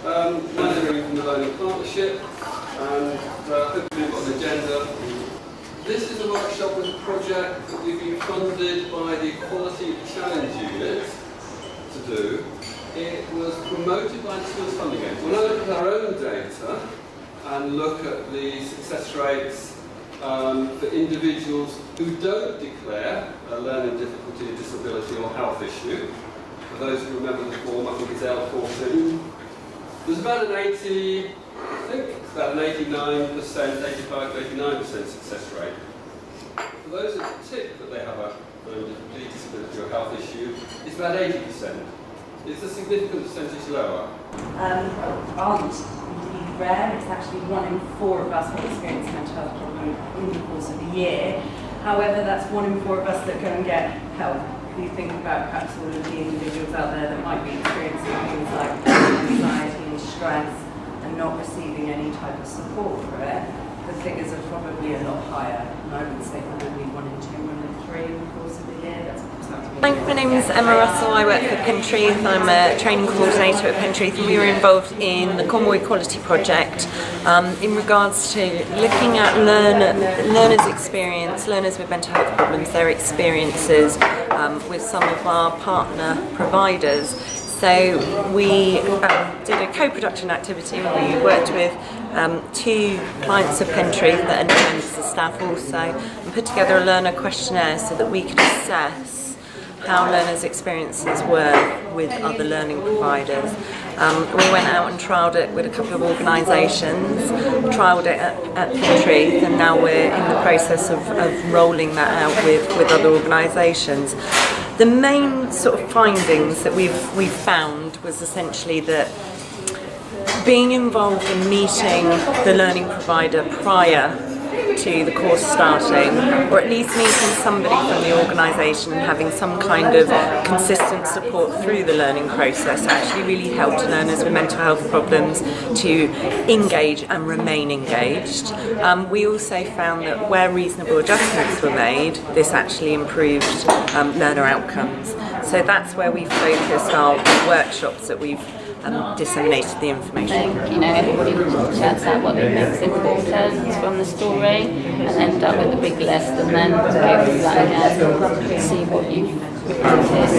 Monitoring from the Learning Partnership, and hopefully we've got an agenda. This is a workshop with a project that we've been funded by the Equality Challenge Unit to do. It was promoted by the Schools Funding Agency. When I look at our own data and look at the success rates for individuals who don't declare a learning difficulty, a disability or health issue, for those who remember the form, I think it's L14, there's about an 80, I think it's about an 89%, 85 to 89% success rate. For those who tick that they have a learning difficulty, disability or health issue, it's about 80%. It's a significant percentage lower. Aren't indeed rare. It's actually 1 in 4 of us will experience a mental health problem in the course of the year. However, that's 1 in 4 of us that go and get help. If you think about perhaps all of the individuals out there that might be experiencing things like anxiety and stress and not receiving any type of support for it, the figures are probably a lot higher. And I would say that only 1 in 2, 1 in 3 in the course of the year. My name is Emma Russell. I work for Pentruth. I'm a training coordinator at Pentruth, and we were involved in the Cornwall Equality Project in regards to looking at learners' experience, learners with mental health problems, their experiences with some of our partner providers. So we did a co-production activity where we worked with 2 clients of Pentruth that are members of staff also, and put together a learner questionnaire so that we could assess how learners' experiences were with other learning providers. We went out and trialled it with a couple of organisations, trialled it at Pentruth, and now we're in the process of rolling that out with other organisations. The main sort of findings that we've found was essentially that being involved in meeting the learning provider prior to the course starting, or at least meeting somebody from the organisation and having some kind of consistent support through the learning process actually really helped learners with mental health problems to engage and remain engaged. We also found that where reasonable adjustments were made, this actually improved learner outcomes. So that's where we focused our workshops that we've disseminated the information. You know, everybody chats out what they think's important from the story, and end up with a big list, and then go through that again, see what you've reported.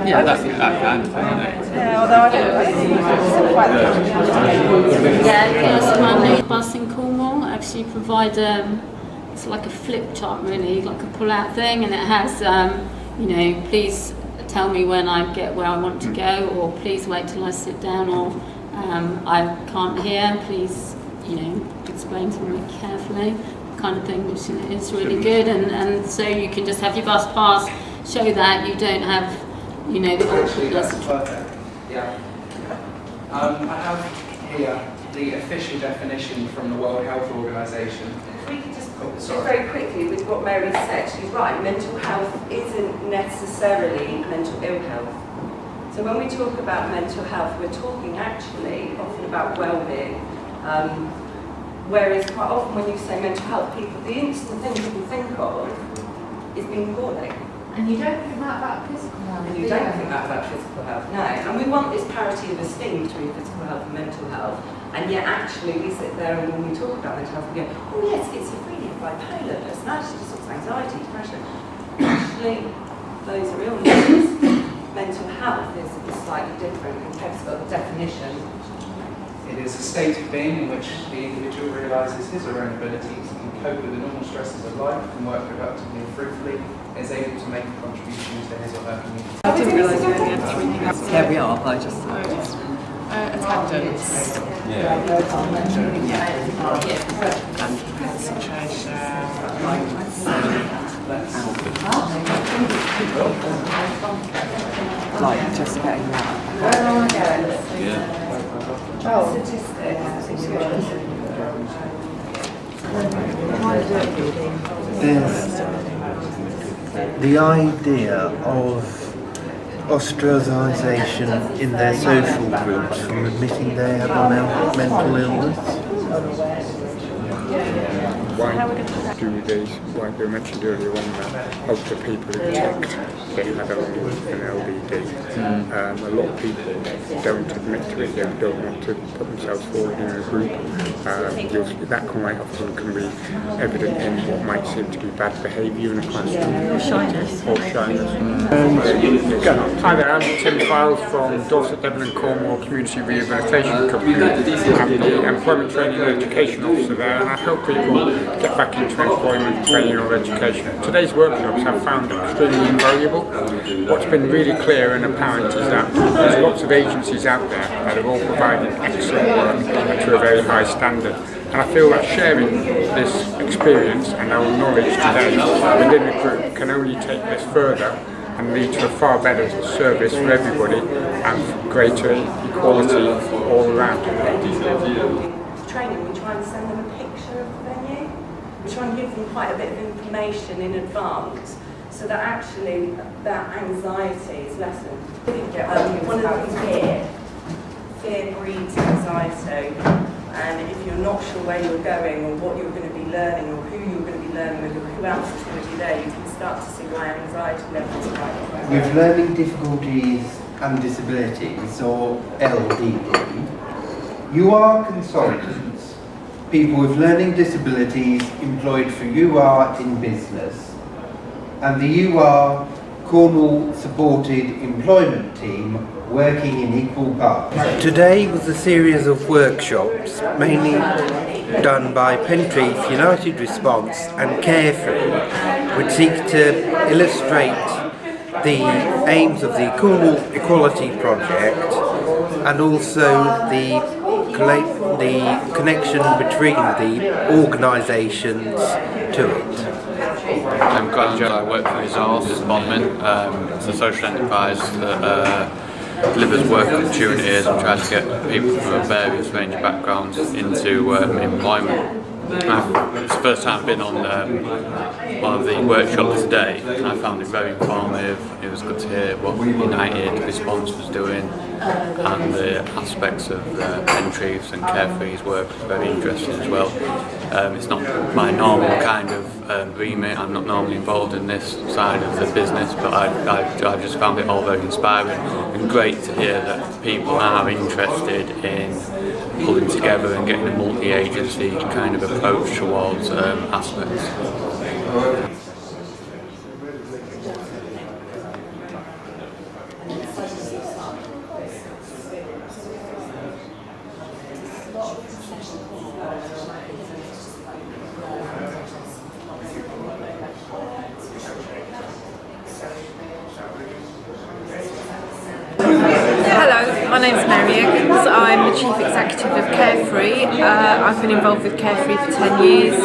Yeah, that's that. Yeah, although I don't quite. Yeah, so my new bus in Cornwall actually provide it's like a flip chart really, like a pull-out thing, and it has you know, please tell me when I get where I want to go, or please wait till I sit down, or I can't hear, please, you know, explain to me carefully, kind of thing, which is really good, and so you can just have your bus pass, show that you don't have, you know, the awkwardness. Yeah. I have here the official definition from the World Health Organization. We could just very quickly with what Mary said. She's right, mental health isn't necessarily mental ill health. So when we talk about mental health, we're talking actually often about well-being. Whereas quite often when you say mental health, the instant thing people think of is being poorly. And you don't think that about physical health. And you don't think that about physical health, no. And we want this parity of esteem between physical health and mental health. And yet actually we sit there and when we talk about mental health, we go, oh yes, schizophrenia, bipolar, personality disorder, anxiety, depression. Actually, those are illnesses. Mental health is slightly different, and Pep's got the definition. It is a state of being in which the individual realises his or her own abilities, can cope with the normal stresses of life, can work productively and fruitfully, and is able to make a contribution to his or her community. I didn't realise we only had 3 minutes. Yeah, we are. I just attendance. Yeah. And concentration. like just getting that. Yeah. Oh, statistics. There's the idea of ostracisation in their social groups from admitting they have a mental illness. do these, like they mentioned earlier on, of the people who ticked they had an LDD. A lot of people don't admit to it, they don't want to put themselves forward in a group. That quite often can be evident in what might seem to be bad behaviour in a classroom. Or shyness. Hi there, I'm Tim Files from Dorset, Devon and Cornwall Community Rehabilitation Company. I'm the Employment Training and Education Officer there, and I help people get back into employment, training or education. Today's workshops I've found extremely invaluable. What's been really clear and apparent is that there's lots of agencies out there that are all providing excellent work to a very high standard. And I feel that sharing this experience and our knowledge today within the group can only take this further and lead to a far better service for everybody and greater equality all around. Training, we try and send them a picture of the venue. We try and give them quite a bit of information in advance so that actually that anxiety is lessened. One of the things fear breeds anxiety, and if you're not sure where you're going or what you're going to be learning or who you're going to be learning with or who else is going to be there, you can start to see why anxiety levels are quite high. With learning difficulties and disabilities, or LDD, you are consultants, people with learning disabilities employed for UR in business, and the UR Cornwall supported employment team working in equal parts. Today was a series of workshops mainly done by Pentreath United Response and Carefree, which seek to illustrate the aims of the Cornwall Equality Project and also the connection between the organisations to it. I'm Grant Jones. I work for Resource Bodmin. It's a social enterprise that delivers work opportunities and tries to get people from a various range of backgrounds into employment. It's the first time I've been on one of the workshops today, and I found it very informative. It was good to hear what United Response was doing, and the aspects of Pentreath's and Carefree's work was very interesting as well. It's not my normal kind of remit. I'm not normally involved in this side of the business, but I just found it all very inspiring and great to hear that people are interested in pulling together and getting a multi-agency kind of approach towards aspects. Hello, my name's Mary Eggins. I'm the Chief Executive of Carefree. I've been involved with Carefree for 10 years,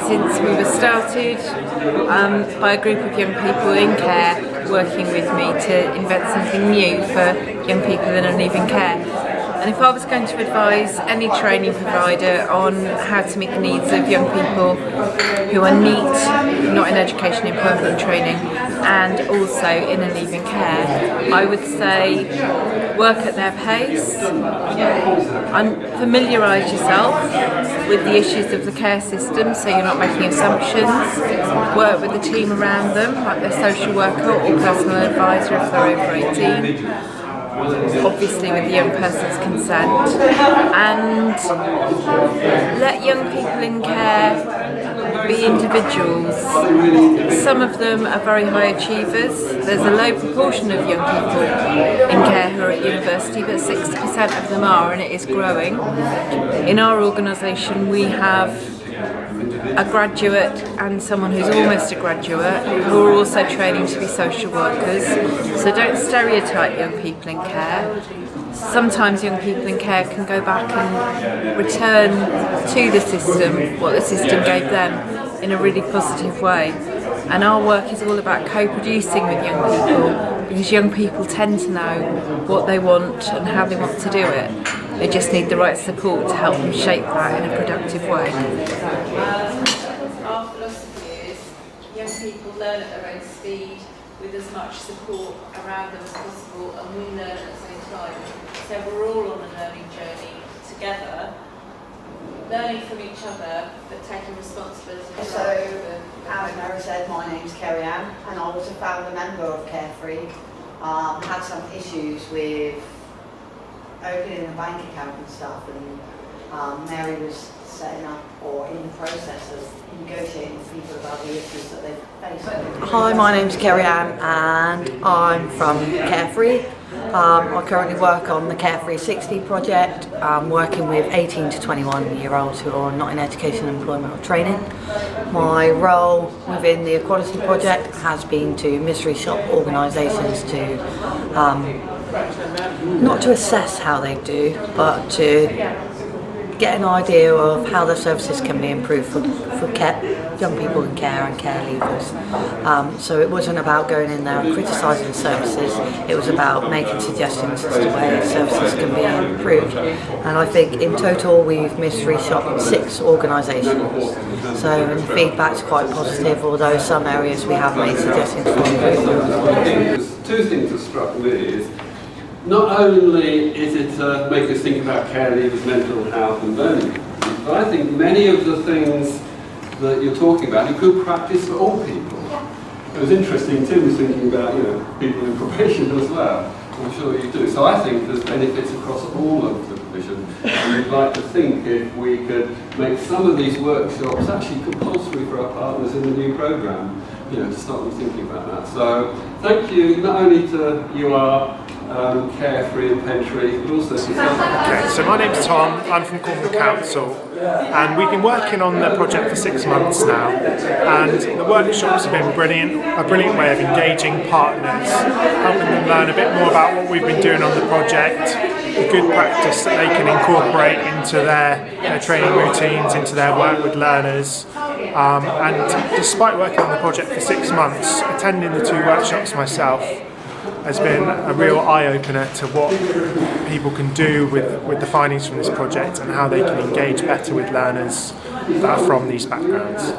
since we were started by a group of young people in care working with me to invent something new for young people that are leaving care. And if I was going to advise any training provider on how to meet the needs of young people who are NEET, not in education, employment and training, and also in and leaving care, I would say work at their pace, familiarise yourself with the issues of the care system so you're not making assumptions, work with the team around them, like their social worker or personal advisor if they're over 18, obviously with the young person's consent, and let young people in care be individuals. Some of them are very high achievers. There's a low proportion of young people in care who are at university, but 60% of them are, and it is growing. In our organisation we have a graduate and someone who's almost a graduate who are also training to be social workers. So don't stereotype young people in care. Sometimes young people in care can go back and return to the system what the system gave them in a really positive way. And our work is all about co-producing with young people, because young people tend to know what they want and how they want to do it. They just need the right support to help them shape that in a productive way. Our philosophy is young people learn at their own speed with as much support around them as possible, and we learn at the same time. So we're all on a learning journey together, learning from each other, but taking responsibility for So, as Mary said, my name's Kerry Ann, and I was a founder member of Carefree. Had some issues with opening a bank account and stuff, and Mary was setting up or in the process of negotiating with people about the issues that they face. Hi, my name's Kerry Ann and I'm from Carefree. I currently work on the Carefree 60 project, working with 18 to 21-year-olds who are not in education, employment or training. My role within the Equality Project has been to mystery shop organisations to not to assess how they do, but to get an idea of how their services can be improved for young people in care and care leavers. So it wasn't about going in there and criticising services, it was about making suggestions as to where services can be improved. And I think in total we've mystery shopped 6 organisations. So the feedback's quite positive, although some areas we have made suggestions for improvement. Two things that struck me is, not only is it to make us think about care leavers, mental health and learning, but I think many of the things that you're talking about are good practice for all people. It was interesting, Tim was thinking about people in probation as well. I'm sure you do. So I think there's benefits across all of the provision, and we'd like to think if we could make some of these workshops actually compulsory for our partners in the new programme, to start them thinking about that. So thank you not only to UR, Carefree and Pentry, but also to Okay, so my name's Tom, I'm from Cornwall Council, and we've been working on the project for 6 months now, and the workshops have been brilliant, a brilliant way of engaging partners, helping them learn a bit more about what we've been doing on the project, the good practice that they can incorporate into their training routines, into their work with learners. And despite working on the project for 6 months, attending the 2 workshops myself has been a real eye-opener to what people can do with the findings from this project and how they can engage better with learners that are from these backgrounds.